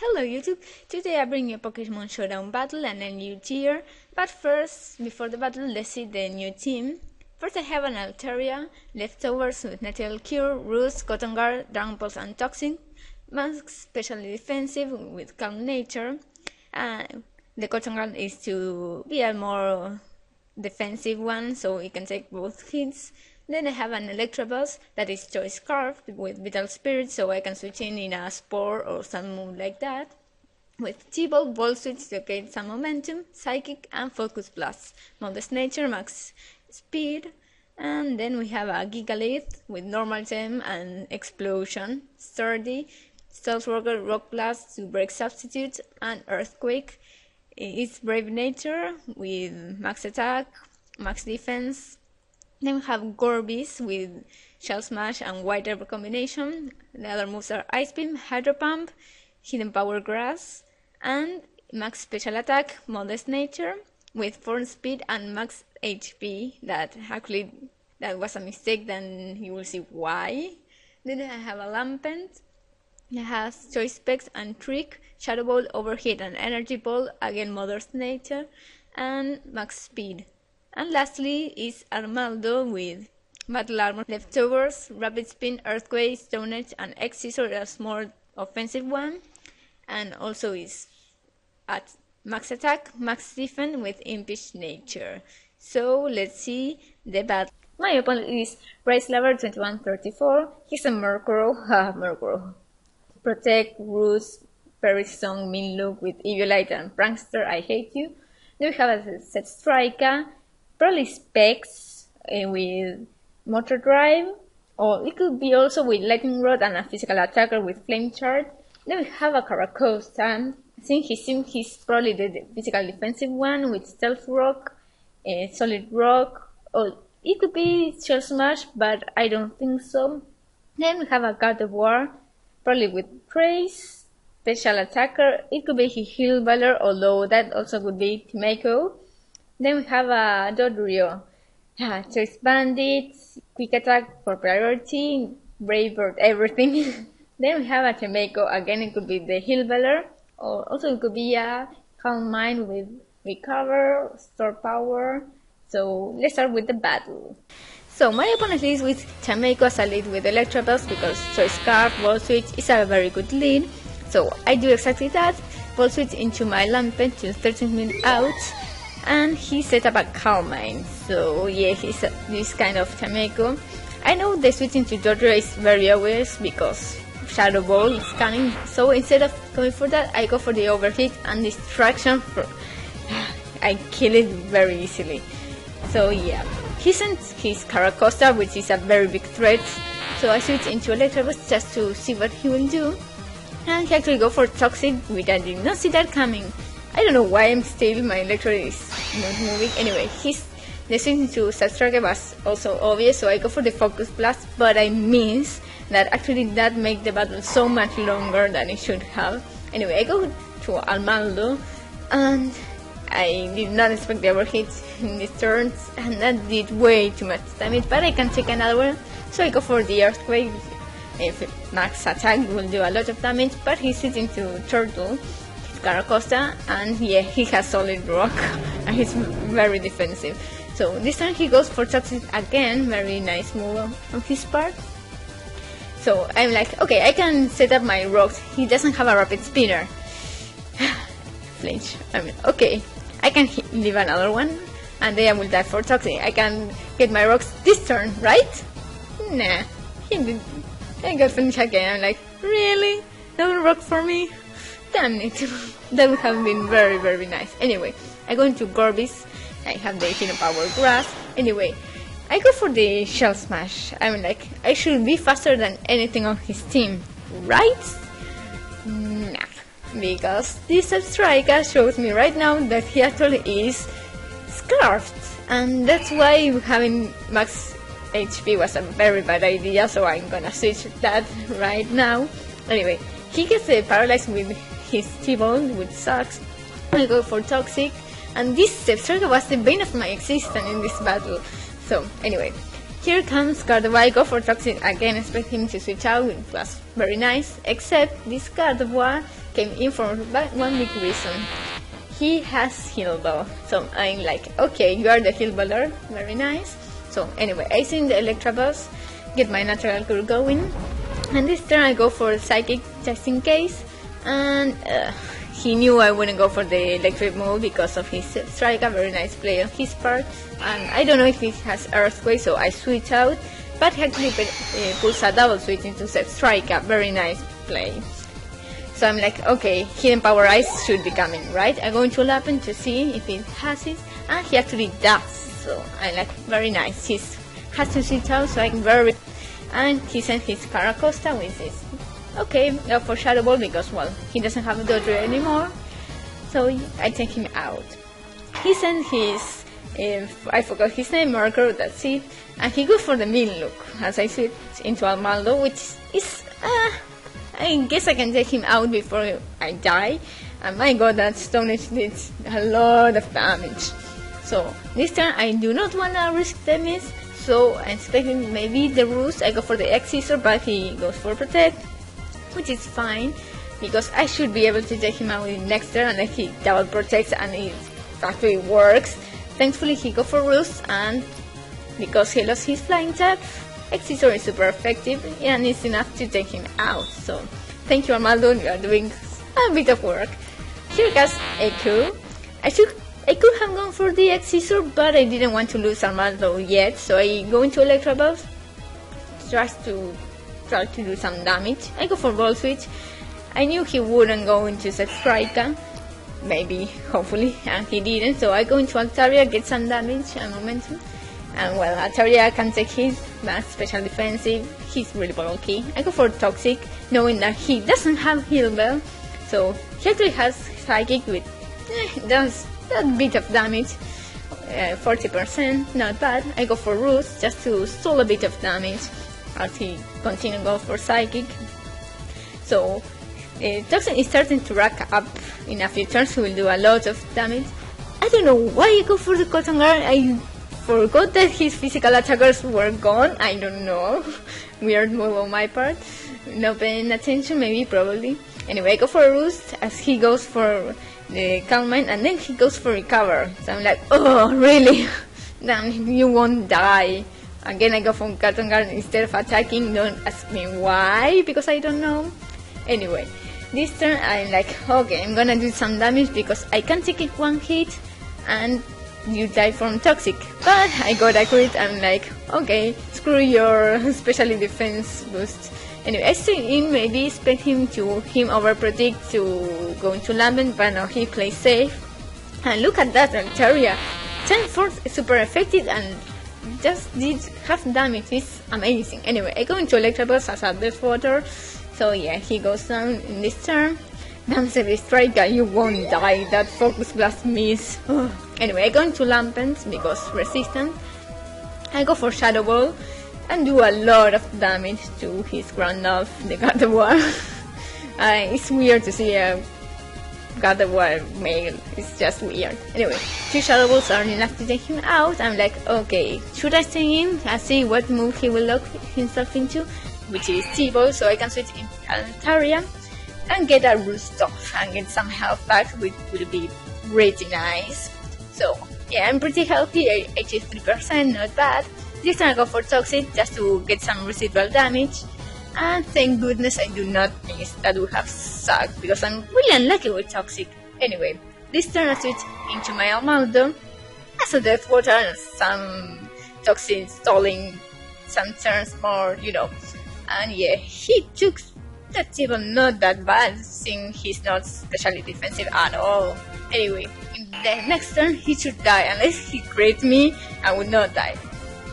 Hello YouTube! Today I bring you a Pokemon Showdown battle and a new tier. But first, before the battle, let's see the new team. First I have an Altaria, leftovers with Natural Cure, Roost, Cotton Guard, Dragon Pulse and Toxic. Max specially defensive with Calm Nature. The Cotton Guard is to be a more defensive one, so it can take both hits. Then I have an Electabuzz that is Choice Scarf with Vital Spirit, so I can switch in a Spore or some move like that. With T-Ball, Volt Switch to gain some momentum, Psychic and Focus Blast. Modest Nature, Max Speed. And then we have a Gigalith with Normal Gem and Explosion. Sturdy, Stealth Rocker, Rock Blast to break substitutes, and Earthquake. It's Brave Nature with Max Attack, Max Defense. Then we have Gorbis with Shell Smash and White Herb combination. The other moves are Ice Beam, Hydro Pump, Hidden Power Grass, and Max Special Attack, Modest Nature, with 4 Speed and Max HP. That was a mistake, then you will see why. Then I have a Lampent. It has Choice Specs and Trick, Shadow Ball, Overheat and Energy Ball, again Modest Nature, and Max Speed. And lastly is Armaldo with Battle Armor, Leftovers, Rapid Spin, Earthquake, Stone Edge, and X-Scissor, a more offensive one. And also is at Max Attack, Max Defense with Impish Nature. So let's see the battle. My opponent is Rice Lover 2134. He's a Murkrow, Murkrow. Protect, Roost, Very Strong, Mean Look with Eviolite and Prankster, I Hate You. Then we have a Zebstrika. Probably Specs with Motor Drive, or it could be also with Lightning Rod and a Physical Attacker with Flame Charge. Then we have a Caracosta. I think he's probably the physical defensive one with Stealth Rock, Solid Rock, or it could be Shell Smash, but I don't think so. Then we have a Gardevoir, probably with Praise, Special Attacker. It could be Heal Valor, although that also could be Timeko. Then we have a Dodrio, Choice Bandit, Quick Attack for priority, Brave Bird, everything. Then we have a Temeko, again it could be the Heal Valor, or also it could be a Calm Mind with Recover, Store Power. So let's start with the battle. So my opponent leads with Temeko as a lead with Electabuzz because Choice Scarf, Volt Switch is a very good lead. So I do exactly that, Volt Switch into my Lampent to 13 minutes out. And he set up a Calm Mind, so yeah, he's this kind of Temeko. I know the switching to Dodrio is very obvious because Shadow Ball is coming, so instead of going for that, I go for the Overheat and Distraction. I kill it very easily. So yeah, he sends his Caracosta, which is a very big threat, so I switch into Electabuzz just to see what he will do. And he actually go for Toxic, which I did not see that coming. I don't know why my Electrode is not moving. Anyway, the switch to Zebstrika was also obvious, so I go for the Focus Blast, but I miss that. Actually, that makes the battle so much longer than it should have. Anyway, I go to Armaldo, and I did not expect the Overheat in these turns, and that did way too much damage, but I can take another one, so I go for the Earthquake. If Max Attack will do a lot of damage, but he's switching to Turtle. Caracosta, and yeah, he has Solid Rock and he's very defensive. So this time he goes for Toxic again, very nice move on his part. So I'm like, okay, I can set up my rocks. He doesn't have a Rapid Spinner. Flinch. I mean, okay, I can leave another one and then I will die for Toxic. I can get my rocks this turn, right? Nah, he did. I got Flinch again. I'm like, really? No rock for me? Damn it, that would have been very, very nice. Anyway, I go into Gorbis, I have the Hidden Power Grass. Anyway, I go for the Shell Smash. I mean, like, I should be faster than anything on his team, right? Nah, because this Zebstrika shows me right now that he actually is Scarfed, and that's why having Max HP was a very bad idea, so I'm gonna switch that right now. Anyway, he gets paralyzed with his T-Ball, which sucks. I go for Toxic, and this Zebstrika was the bane of my existence in this battle. So anyway, here comes Gardevoir. I go for Toxic again, expect him to switch out, which was very nice, except this Gardevoir came in for one big reason. He has heal ball, so I'm like, okay, you are the heal baller, very nice. So anyway, I send the Electra boss, get my natural cure going, and this turn I go for Psychic just in case, and he knew I wouldn't go for the electric move because of his Zebstrika, very nice play on his part, and I don't know if he has Earthquake, so I switch out, but he actually pulls a double switch into Zebstrika, very nice play. So I'm like, okay, Hidden Power Ice should be coming, right? I'm going to Lappen to see if it has it, and he actually does, so I'm like, very nice. He has to switch out, so I can and he sent his Caracosta with this. Okay, go for Shadow Ball because, well, he doesn't have a Dodger anymore, so I take him out. He sent his, I forgot his name, Marker, that's it, and he goes for the mean look, as I switch into Almaldo, which is, I guess I can take him out before I die, and my god, that Stone Edge did a lot of damage. So, this turn I do not wanna risk the miss, so I'm expecting maybe the Roost. I go for the X-Scissor, but he goes for Protect, which is fine, because I should be able to take him out in next turn, and then he double protects, and it actually works. Thankfully he go for Roost, and because he lost his flying type, X-Scissor is super effective, and it's enough to take him out. So, thank you Armaldo, you are doing a bit of work. Here comes Eku. I could have gone for the X-Scissor, but I didn't want to lose Armaldo yet, so I go into Electra Buff, just to try to do some damage. I go for Ball Switch. I knew he wouldn't go into Zebstrika, maybe, hopefully, and he didn't, so I go into Altaria, get some damage and momentum. And well, Altaria can take his, that's special defensive, he's really bulky. I go for Toxic, knowing that he doesn't have Heal Bell, so he actually has Psychic with, does that bit of damage, 40%, not bad. I go for Roost, just to stall a bit of damage, as he continues to go for Psychic. So, Toxin is starting to rack up in a few turns, he will do a lot of damage. I don't know why I go for the Cotton Guard, I forgot that his physical attackers were gone, I don't know, weird move on my part, not paying attention, maybe, probably. Anyway, I go for a Roost, as he goes for the Calm Mind, and then he goes for Recover, so I'm like, oh, really? Damn, you won't die. Again, I go for Cotton Guard instead of attacking, don't ask me why, because I don't know. Anyway, this turn I'm like, okay, I'm gonna do some damage because I can take it one hit and you die from Toxic. But I got a crit, I'm like, okay, screw your special defense boost. Anyway, I stay in, maybe expect him overprotect to go into Lambent, but no, he plays safe. And look at that, Altaria, 10 Force is super effective and just did half damage, it's amazing. Anyway, I go into Electabuzz as a Death Water, so yeah, he goes down in this turn. Damn, Zebstrika, you won't die, that Focus Blast miss. Anyway, I go into Lampent because resistant. I go for Shadow Ball and do a lot of damage to his Grandolph, the Gardevoir. It's weird to see a Gardevoir male, it's just weird. Anyway, 2 Shadow Balls are enough to take him out. I'm like, okay, should I stay in and see what move he will lock himself into, which is T-Ball, so I can switch in Altaria and get a Roost off and get some health back, which will be pretty nice. So yeah, I'm pretty healthy, 83%, not bad. This time I go for Toxic just to get some residual damage, and thank goodness I do not miss. That would have sucked because I'm really unlucky with Toxic. Anyway, this turn I switch into my Almaldo as a Death Water and some Toxic stalling some turns more, you know. And yeah, he took, that's even not that bad, since he's not specially defensive at all. Anyway, in the next turn he should die, unless he crits me, I would not die.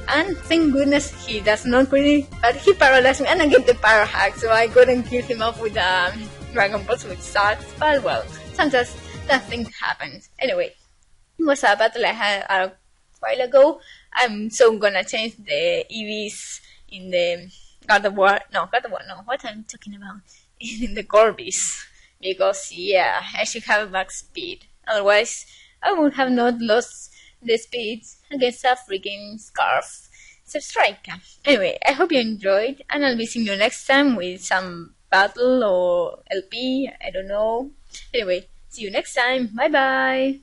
And thank goodness he does not crit, but he paralyzed me and I get the Power Hack, so I couldn't kill him off with Dragon Pulse, which sucks, but well, sometimes that thing happens. Anyway, it was a battle I had a while ago. I'm so gonna change the EVs in the Gardevoir, no, what I'm talking about, in the Corvis, because yeah, I should have max speed, otherwise I would have not lost the speed against a freaking Scarf Zebstrika. Anyway, I hope you enjoyed, and I'll be seeing you next time with some battle or LP, I don't know. Anyway, see you next time. Bye bye.